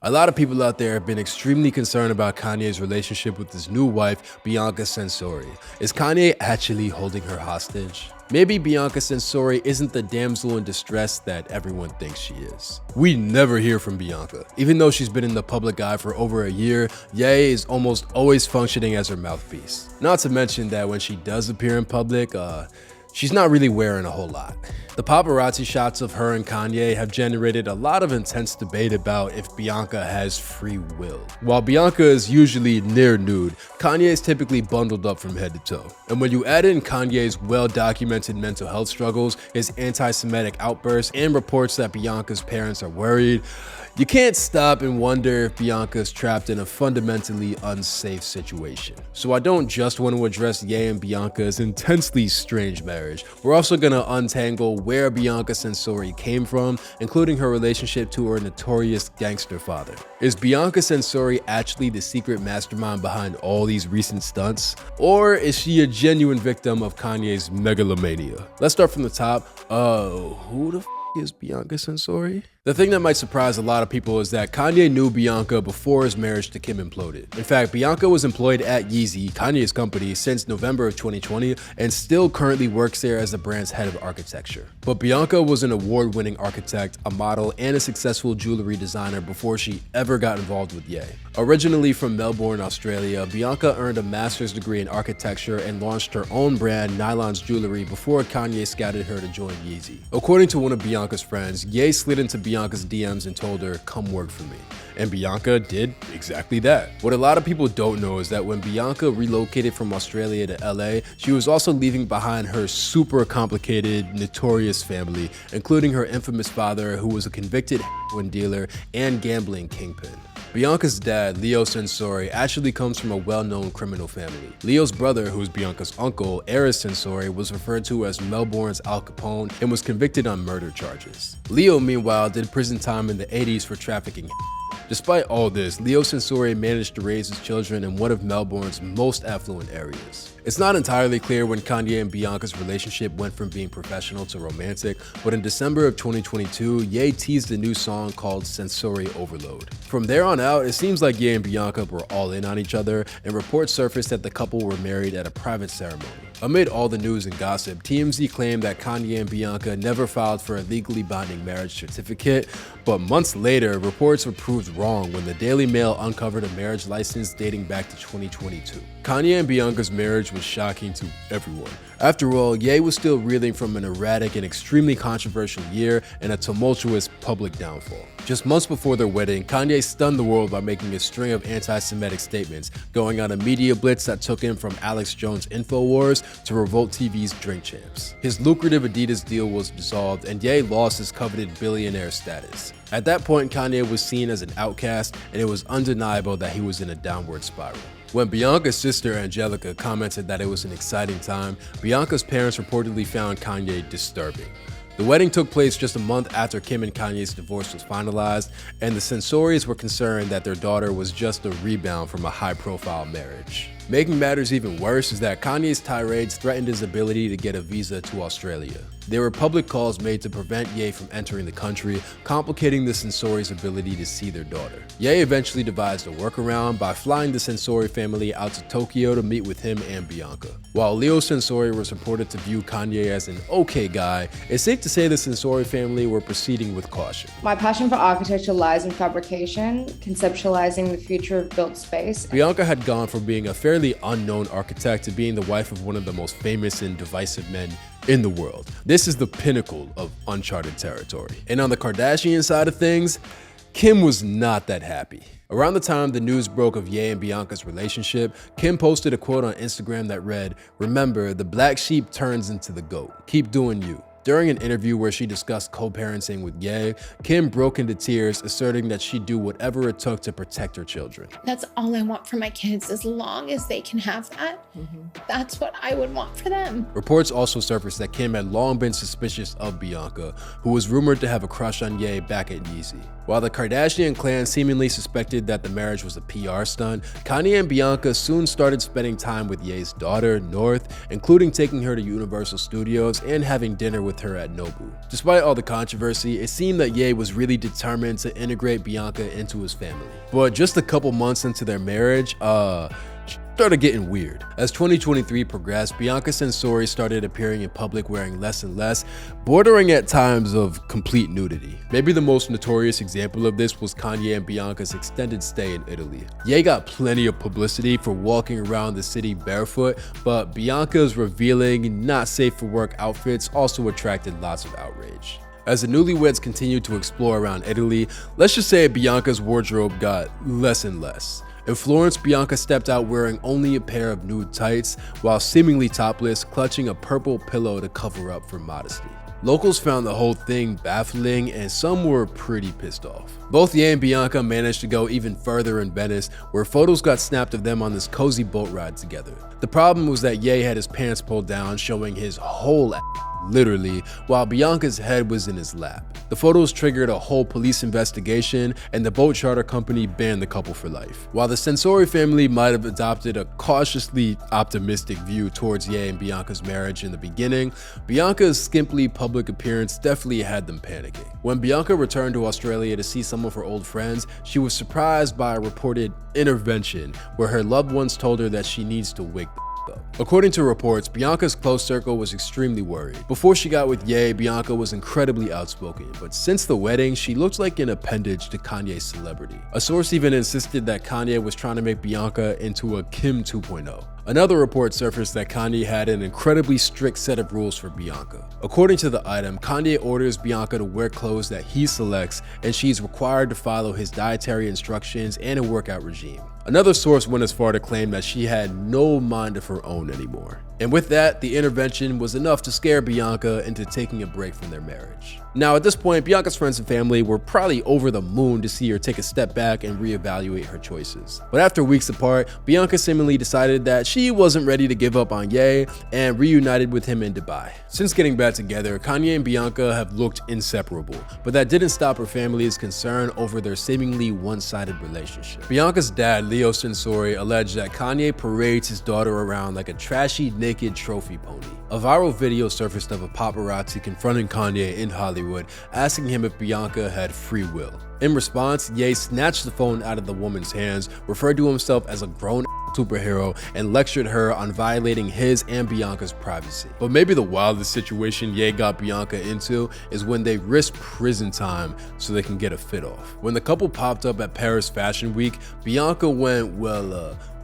A lot of people out there have been extremely concerned about Kanye's relationship with his new wife, Bianca Censori. Is Kanye actually holding her hostage? Maybe Bianca Censori isn't the damsel in distress that everyone thinks she is. We never hear from Bianca. Even though she's been in the public eye for over a year, Ye is almost always functioning as her mouthpiece. Not to mention that when she does appear in public, she's not really wearing a whole lot. The paparazzi shots of her and Kanye have generated a lot of intense debate about if Bianca has free will. While Bianca is usually near nude, Kanye is typically bundled up from head to toe. And when you add in Kanye's well-documented mental health struggles, his anti-Semitic outbursts, and reports that Bianca's parents are worried, you can't stop and wonder if Bianca's trapped in a fundamentally unsafe situation. So I don't just want to address Ye and Bianca's intensely strange marriage. We're also gonna untangle where Bianca Censori came from, including her relationship to her notorious gangster father. Is Bianca Censori actually the secret mastermind behind all these recent stunts? Or is she a genuine victim of Kanye's megalomania? Let's start from the top. Who the is Bianca Censori? The thing that might surprise a lot of people is that Kanye knew Bianca before his marriage to Kim imploded. In fact, Bianca was employed at Yeezy, Kanye's company, since November of 2020 and still currently works there as the brand's head of architecture. But Bianca was an award-winning architect, a model, and a successful jewelry designer before she ever got involved with Ye. Originally from Melbourne, Australia, Bianca earned a master's degree in architecture and launched her own brand, Nylon's Jewelry, before Kanye scouted her to join Yeezy. According to one of Bianca's friends, Ye slid into Bianca's DMs and told her, "Come work for me." And Bianca did exactly that. What a lot of people don't know is that when Bianca relocated from Australia to LA, she was also leaving behind her super complicated, notorious family, including her infamous father, who was a convicted heroin dealer and gambling kingpin. Bianca's dad, Leo Censori, actually comes from a well-known criminal family. Leo's brother, who's Bianca's uncle, Eris Censori, was referred to as Melbourne's Al Capone and was convicted on murder charges. Leo, meanwhile, did prison time in the 80s for trafficking. Despite all this, Leo Censori managed to raise his children in one of Melbourne's most affluent areas. It's not entirely clear when Kanye and Bianca's relationship went from being professional to romantic, but in December of 2022, Ye teased a new song called Sensory Overload. From there on out, it seems like Ye and Bianca were all in on each other, and reports surfaced that the couple were married at a private ceremony. Amid all the news and gossip, TMZ claimed that Kanye and Bianca never filed for a legally binding marriage certificate, but months later, reports were proved wrong when the Daily Mail uncovered a marriage license dating back to 2022. Kanye and Bianca's marriage was shocking to everyone. After all, Ye was still reeling from an erratic and extremely controversial year and a tumultuous public downfall. Just months before their wedding, Kanye stunned the world by making a string of anti-Semitic statements, going on a media blitz that took him from Alex Jones' InfoWars to Revolt TV's Drink Champs. His lucrative Adidas deal was dissolved, and Ye lost his coveted billionaire status. At that point, Kanye was seen as an outcast, and it was undeniable that he was in a downward spiral. When Bianca's sister Angelica commented that it was an exciting time, Bianca's parents reportedly found Kanye disturbing. The wedding took place just a month after Kim and Kanye's divorce was finalized, and the Censoris were concerned that their daughter was just a rebound from a high-profile marriage. Making matters even worse is that Kanye's tirades threatened his ability to get a visa to Australia. There were public calls made to prevent Ye from entering the country, complicating the Censoris' ability to see their daughter. Ye eventually devised a workaround by flying the Censori family out to Tokyo to meet with him and Bianca. While Leo Censori was reported to view Kanye as an okay guy, it's safe to say the Censori family were proceeding with caution. My passion for architecture lies in fabrication, conceptualizing the future of built space. Bianca had gone from being a fairly unknown architect to being the wife of one of the most famous and divisive men in the world. This is the pinnacle of uncharted territory. And on the Kardashian side of things, Kim was not that happy. Around the time the news broke of Ye and Bianca's relationship, Kim posted a quote on Instagram that read, "Remember, the black sheep turns into the goat. Keep doing you." During an interview where she discussed co-parenting with Ye, Kim broke into tears, asserting that she'd do whatever it took to protect her children. That's all I want for my kids. As long as they can have that, that's what I would want for them. Reports also surfaced that Kim had long been suspicious of Bianca, who was rumored to have a crush on Ye back at Yeezy. While the Kardashian clan seemingly suspected that the marriage was a PR stunt, Kanye and Bianca soon started spending time with Ye's daughter, North, including taking her to Universal Studios and having dinner with with her at Nobu. Despite all the controversy, it seemed that Ye was really determined to integrate Bianca into his family. But just a couple months into their marriage, started getting weird. As 2023 progressed, Bianca Censori started appearing in public wearing less and less, bordering at times of complete nudity. Maybe the most notorious example of this was Kanye and Bianca's extended stay in Italy. Ye got plenty of publicity for walking around the city barefoot, but Bianca's revealing, not safe for work outfits also attracted lots of outrage. As the newlyweds continued to explore around Italy, let's just say Bianca's wardrobe got less and less. In Florence, Bianca stepped out wearing only a pair of nude tights, while seemingly topless, clutching a purple pillow to cover up for modesty. Locals found the whole thing baffling, and some were pretty pissed off. Both Ye and Bianca managed to go even further in Venice, where photos got snapped of them on this cozy boat ride together. The problem was that Ye had his pants pulled down, showing his whole ass, literally, while Bianca's head was in his lap. The photos triggered a whole police investigation, and the boat charter company banned the couple for life. While the Censori family might have adopted a cautiously optimistic view towards Ye and Bianca's marriage in the beginning, Bianca's skimpy public appearance definitely had them panicking. When Bianca returned to Australia to see some of her old friends, she was surprised by a reported intervention where her loved ones told her that she needs to wake the up. According to reports, Bianca's close circle was extremely worried. Before she got with Ye, Bianca was incredibly outspoken, but since the wedding, she looked like an appendage to Kanye's celebrity. A source even insisted that Kanye was trying to make Bianca into a Kim 2.0. Another report surfaced that Kanye had an incredibly strict set of rules for Bianca. According to the item, Kanye orders Bianca to wear clothes that he selects, and she's required to follow his dietary instructions and a workout regime. Another source went as far to claim that she had no mind of her own anymore. And with that, the intervention was enough to scare Bianca into taking a break from their marriage. Now, at this point, Bianca's friends and family were probably over the moon to see her take a step back and reevaluate her choices. But after weeks apart, Bianca seemingly decided that she wasn't ready to give up on Ye and reunited with him in Dubai. Since getting back together, Kanye and Bianca have looked inseparable, but that didn't stop her family's concern over their seemingly one-sided relationship. Bianca's dad, Leo Censori, alleged that Kanye parades his daughter around like a trashy, naked trophy pony. A viral video surfaced of a paparazzi confronting Kanye in Hollywood, asking him if Bianca had free will. In response, Ye snatched the phone out of the woman's hands, referred to himself as a grown superhero, and lectured her on violating his and Bianca's privacy. But maybe the wildest situation Ye got Bianca into is when they risked prison time so they can get a fit off. When the couple popped up at Paris Fashion Week, Bianca went,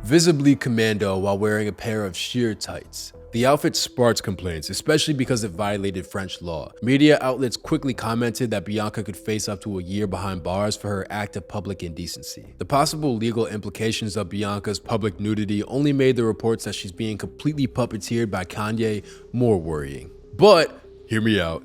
visibly commando while wearing a pair of sheer tights. The outfit sparked complaints, especially because it violated French law. Media outlets quickly commented that Bianca could face up to a year behind bars for her act of public indecency. The possible legal implications of Bianca's public nudity only made the reports that she's being completely puppeteered by Kanye more worrying. But, hear me out.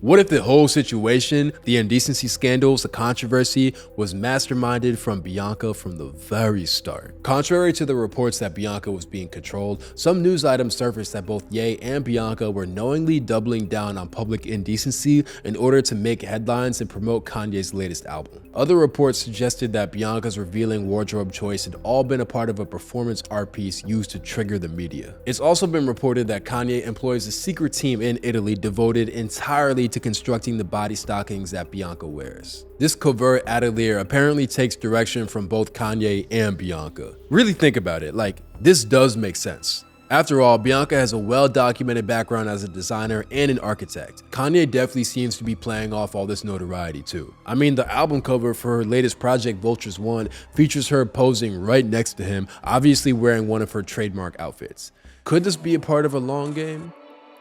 What if the whole situation, the indecency scandals, the controversy, was masterminded from Bianca from the very start? Contrary to the reports that Bianca was being controlled, some news items surfaced that both Ye and Bianca were knowingly doubling down on public indecency in order to make headlines and promote Kanye's latest album. Other reports suggested that Bianca's revealing wardrobe choice had all been a part of a performance art piece used to trigger the media. It's also been reported that Kanye employs a secret team in Italy devoted entirely to constructing the body stockings that Bianca wears. This covert atelier apparently takes direction from both Kanye and Bianca. Really think about it, this does make sense. After all, Bianca has a well-documented background as a designer and an architect. Kanye definitely seems to be playing off all this notoriety too. I mean, the album cover for her latest project, Vultures 1, features her posing right next to him, obviously wearing one of her trademark outfits. Could this be a part of a long game?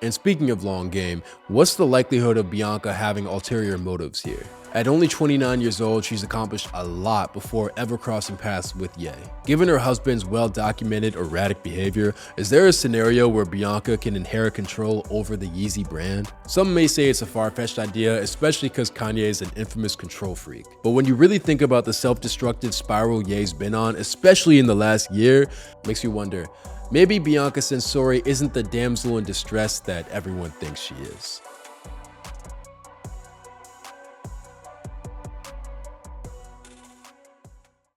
And speaking of long game, what's the likelihood of Bianca having ulterior motives here? At only 29 years old, she's accomplished a lot before ever crossing paths with Ye. Given her husband's well-documented erratic behavior, is there a scenario where Bianca can inherit control over the Yeezy brand? Some may say it's a far-fetched idea, especially because Kanye is an infamous control freak. But when you really think about the self-destructive spiral Ye's been on, especially in the last year, makes you wonder, maybe Bianca Censori isn't the damsel in distress that everyone thinks she is.